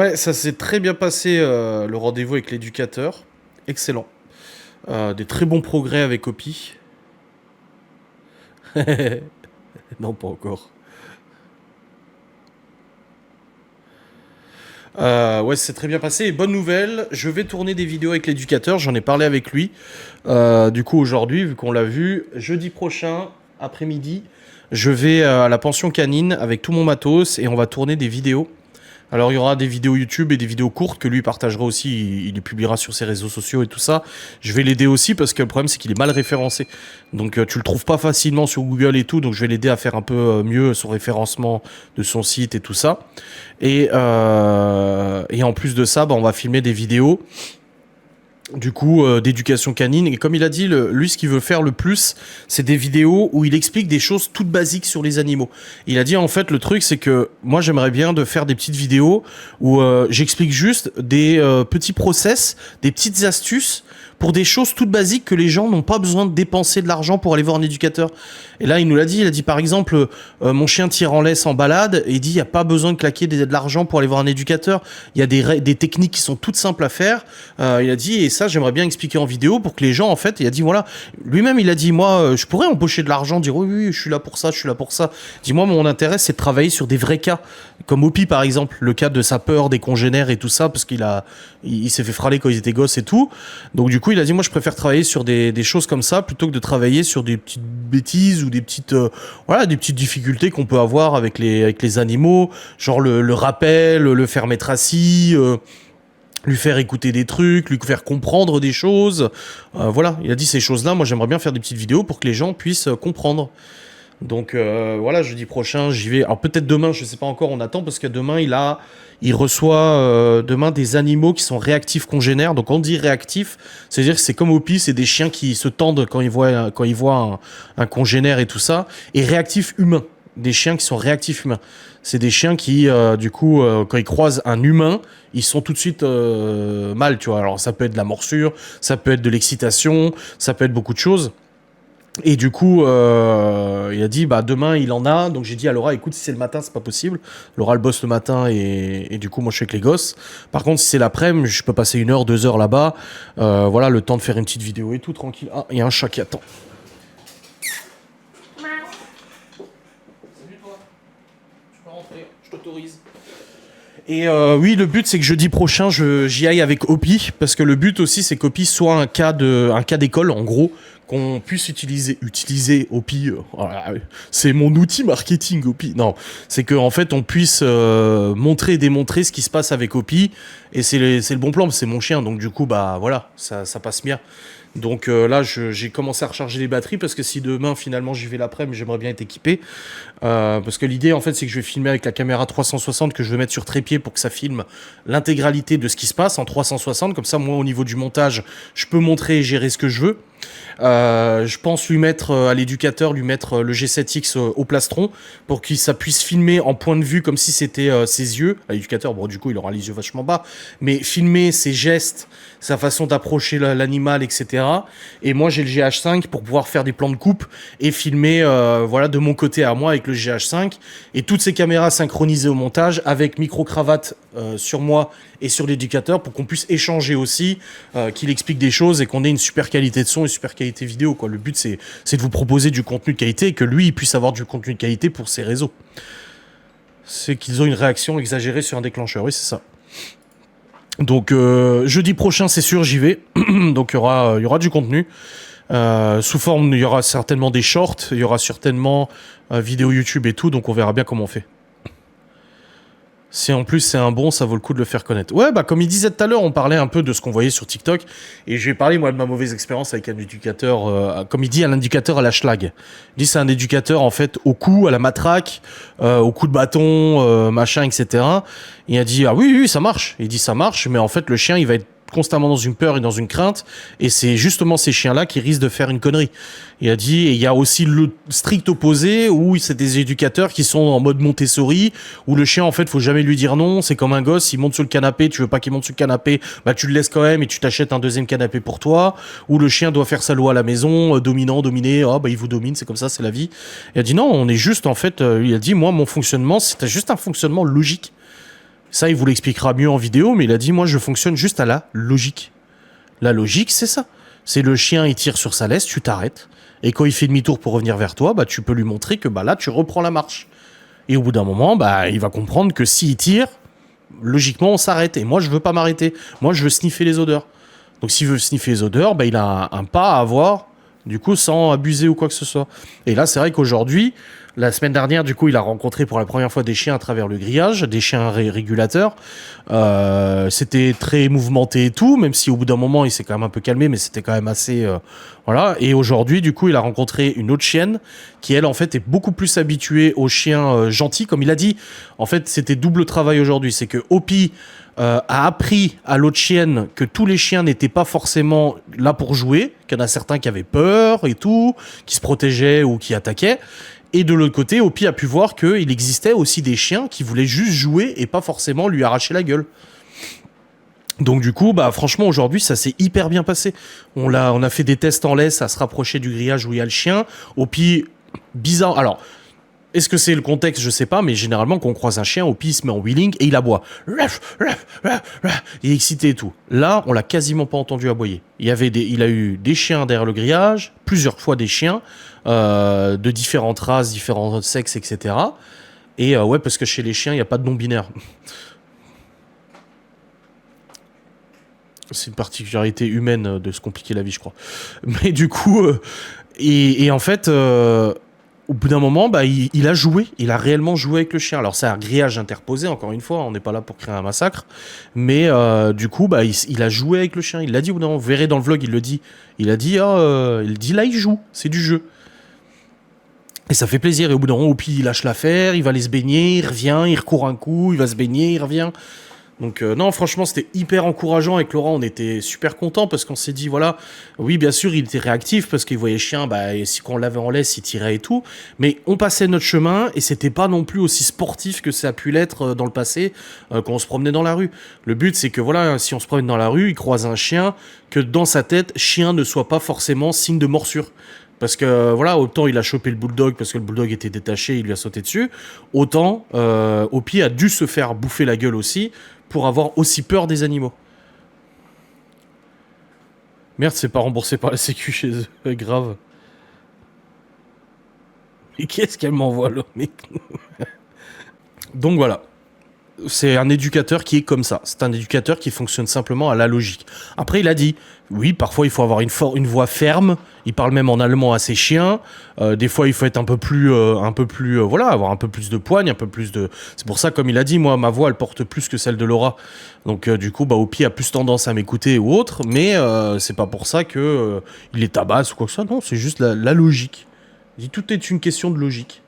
Ouais, ça s'est très bien passé, le rendez-vous avec l'éducateur. Excellent. Des très bons progrès avec Opi. Non, pas encore. Ouais, c'est très bien passé. Et bonne nouvelle, je vais tourner des vidéos avec l'éducateur. J'en ai parlé avec lui. Du coup, aujourd'hui, vu qu'on l'a vu, jeudi prochain, après-midi, je vais à la pension canine avec tout mon matos et on va tourner des vidéos. Alors il y aura des vidéos YouTube et des vidéos courtes que lui partagera aussi, il les publiera sur ses réseaux sociaux et tout ça. Je vais l'aider aussi parce que le problème c'est qu'il est mal référencé. Donc tu le trouves pas facilement sur Google et tout, donc je vais l'aider à faire un peu mieux son référencement de son site et tout ça. Et en plus de ça, bah, on va filmer des vidéos du coup d'éducation canine, et comme il a dit, lui ce qu'il veut faire le plus c'est des vidéos où il explique des choses toutes basiques sur les animaux. Il a dit en fait le truc c'est que moi j'aimerais bien de faire des petites vidéos où j'explique juste des petits process, des petites astuces pour des choses toutes basiques que les gens n'ont pas besoin de dépenser de l'argent pour aller voir un éducateur. Et là, il a dit par exemple, mon chien tire en laisse en balade, et il dit, il n'y a pas besoin de claquer de l'argent pour aller voir un éducateur. Il y a des techniques qui sont toutes simples à faire. Il a dit, et ça, j'aimerais bien expliquer en vidéo pour que les gens, en fait, il a dit, voilà, lui-même, il a dit, moi, je pourrais empocher de l'argent, dire, oui, oui, je suis là pour ça, je suis là pour ça. Dis-moi, mon intérêt, c'est de travailler sur des vrais cas, comme Opi, par exemple, le cas de sa peur des congénères et tout ça, parce il s'est fait frâler quand ils étaient gosses et tout. Donc, du coup, il a dit, moi, je préfère travailler sur des choses comme ça plutôt que de travailler sur des petites bêtises ou des petites, voilà, des petites difficultés qu'on peut avoir avec les animaux, genre le rappel, le faire mettre assis, lui faire écouter des trucs, lui faire comprendre des choses. Voilà, il a dit ces choses-là. Moi, j'aimerais bien faire des petites vidéos pour que les gens puissent comprendre. Donc voilà, jeudi prochain, j'y vais. Alors peut-être demain, je sais pas encore, on attend parce que demain il reçoit demain des animaux qui sont réactifs congénères. Donc on dit réactif, c'est-à-dire que c'est comme Opi, c'est des chiens qui se tendent quand ils voient un congénère et tout ça, et réactifs humains, des chiens qui sont réactifs humains. C'est des chiens qui, du coup, quand ils croisent un humain, ils sont tout de suite mal, tu vois. Alors ça peut être de la morsure, ça peut être de l'excitation, ça peut être beaucoup de choses. Et du coup, il a dit, bah demain il en a. Donc j'ai dit à Laura, écoute, si c'est le matin, c'est pas possible. Laura elle bosse le matin et du coup moi je suis avec les gosses. Par contre, si c'est l'après-midi, je peux passer 1 heure, 2 heures là-bas. Voilà, le temps de faire une petite vidéo et tout, tranquille. Ah, il y a un chat qui attend. Salut toi, tu peux rentrer, je t'autorise. Et oui, le but c'est que jeudi prochain, j'y aille avec Opi, parce que le but aussi c'est qu'Opi soit un cas d'école, en gros, qu'on puisse utiliser Opi. Voilà, c'est mon outil marketing Opi. Non, c'est qu'en fait on puisse montrer et démontrer ce qui se passe avec Opi, et c'est le bon plan, c'est mon chien, donc du coup bah voilà, ça passe bien. Donc là, j'ai commencé à recharger les batteries parce que si demain finalement j'y vais l'après-midi, j'aimerais bien être équipé. Parce que l'idée en fait c'est que je vais filmer avec la caméra 360 que je vais mettre sur trépied pour que ça filme l'intégralité de ce qui se passe en 360. Comme ça, moi au niveau du montage, je peux montrer et gérer ce que je veux. Je pense lui mettre à l'éducateur, lui mettre le G7X au plastron pour que ça puisse filmer en point de vue comme si c'était ses yeux. À l'éducateur, bon du coup il aura les yeux vachement bas, mais filmer ses gestes, sa façon d'approcher l'animal, etc. Et moi j'ai le GH5 pour pouvoir faire des plans de coupe et filmer voilà, de mon côté à moi avec le GH5, et toutes ces caméras synchronisées au montage avec micro-cravate sur moi et sur l'éducateur pour qu'on puisse échanger aussi, qu'il explique des choses et qu'on ait une super qualité de son et une super qualité vidéo, quoi. Le but c'est de vous proposer du contenu de qualité et que lui il puisse avoir du contenu de qualité pour ses réseaux. C'est qu'ils ont une réaction exagérée sur un déclencheur, oui c'est ça. Donc jeudi prochain c'est sûr j'y vais. Donc il y aura du contenu. Sous forme, il y aura certainement des shorts, il y aura certainement vidéo YouTube et tout, donc on verra bien comment on fait. Si en plus c'est un bon, ça vaut le coup de le faire connaître. Ouais, bah comme il disait tout à l'heure, on parlait un peu de ce qu'on voyait sur TikTok, et je vais parler moi de ma mauvaise expérience avec un éducateur, comme il dit, un éducateur à la schlag. Il dit c'est un éducateur en fait au coup, à la matraque, au coup de bâton, machin, etc. Il a dit ah oui, oui, ça marche. Il dit ça marche, mais en fait le chien il va être constamment dans une peur et dans une crainte, et c'est justement ces chiens-là qui risquent de faire une connerie. Il a dit, et il y a aussi le strict opposé, où c'est des éducateurs qui sont en mode Montessori, où le chien, en fait, faut jamais lui dire non, c'est comme un gosse, il monte sur le canapé, tu veux pas qu'il monte sur le canapé, bah tu le laisses quand même et tu t'achètes un deuxième canapé pour toi, où le chien doit faire sa loi à la maison, dominant, dominé, oh bah il vous domine, c'est comme ça, c'est la vie. Il a dit non, on est juste, en fait, il a dit, moi, mon fonctionnement, c'est juste un fonctionnement logique. Ça, il vous l'expliquera mieux en vidéo, mais il a dit, moi, je fonctionne juste à la logique. La logique, c'est ça. C'est le chien, il tire sur sa laisse, tu t'arrêtes. Et quand il fait demi-tour pour revenir vers toi, bah, tu peux lui montrer que bah, là, tu reprends la marche. Et au bout d'un moment, bah, il va comprendre que s'il tire, logiquement, on s'arrête. Et moi, je veux pas m'arrêter. Moi, je veux sniffer les odeurs. Donc, s'il veut sniffer les odeurs, bah, il a un pas à avoir, du coup, sans abuser ou quoi que ce soit. Et là, c'est vrai qu'aujourd'hui, la semaine dernière, du coup, il a rencontré pour la première fois des chiens à travers le grillage, des chiens régulateurs. C'était très mouvementé et tout, même si au bout d'un moment, il s'est quand même un peu calmé, mais c'était quand même assez... voilà. Et aujourd'hui, du coup, il a rencontré une autre chienne qui, elle, en fait, est beaucoup plus habituée aux chiens gentils. Comme il a dit, en fait, c'était double travail aujourd'hui. C'est que Opie a appris à l'autre chienne que tous les chiens n'étaient pas forcément là pour jouer, qu'il y en a certains qui avaient peur et tout, qui se protégeaient ou qui attaquaient. Et de l'autre côté, Opie a pu voir qu'il existait aussi des chiens qui voulaient juste jouer et pas forcément lui arracher la gueule. Donc du coup, bah franchement aujourd'hui ça s'est hyper bien passé. On a fait des tests en laisse à se rapprocher du grillage où il y a le chien. Opie, bizarre. Alors, est-ce que c'est le contexte? Je sais pas, mais généralement quand on croise un chien, Opie il se met en wheeling et il aboie. Il est excité et tout. Là, on l'a quasiment pas entendu aboyer. Il a eu des chiens derrière le grillage, plusieurs fois des chiens. De différentes races, différents sexes, etc. Et ouais, parce que chez les chiens, il n'y a pas de non-binaire. C'est une particularité humaine de se compliquer la vie, je crois. Mais du coup, et en fait, au bout d'un moment, bah, il a joué. Il a réellement joué avec le chien. Alors, c'est un grillage interposé, encore une fois. On n'est pas là pour créer un massacre. Mais du coup, bah, il a joué avec le chien. Il l'a dit au bout d'un moment. Vous verrez dans le vlog, il le dit. Il a dit, il dit là, il joue. C'est du jeu. Et ça fait plaisir. Et au bout d'un moment, Opie, il lâche l'affaire, il va aller se baigner, il revient, il recourt un coup, il va se baigner, il revient. Donc non, franchement, c'était hyper encourageant. Avec Laurent, on était super contents parce qu'on s'est dit, voilà, oui, bien sûr, il était réactif parce qu'il voyait le chien, bah, et si quand on l'avait en laisse, il tirait et tout. Mais on passait notre chemin et c'était pas non plus aussi sportif que ça a pu l'être dans le passé quand on se promenait dans la rue. Le but, c'est que voilà, si on se promène dans la rue, il croise un chien, que dans sa tête, chien ne soit pas forcément signe de morsure. Parce que voilà, autant il a chopé le bulldog parce que le bulldog était détaché, il lui a sauté dessus, autant Opie a dû se faire bouffer la gueule aussi pour avoir aussi peur des animaux. Merde, c'est pas remboursé par la sécu chez eux, grave. Et qu'est-ce qu'elle m'envoie là, mec? Donc voilà. C'est un éducateur qui est comme ça. C'est un éducateur qui fonctionne simplement à la logique. Après, il a dit, oui, parfois il faut avoir une voix ferme. Il parle même en allemand à ses chiens. Des fois, il faut être un peu plus, voilà, avoir un peu plus de poigne, un peu plus de. C'est pour ça, comme il a dit, moi, ma voix, elle porte plus que celle de Laura. Donc, du coup, bah, Opie a plus tendance à m'écouter ou autre. Mais c'est pas pour ça que il est tabasse ou quoi que ce soit. Non, c'est juste la logique. Il dit, tout est une question de logique.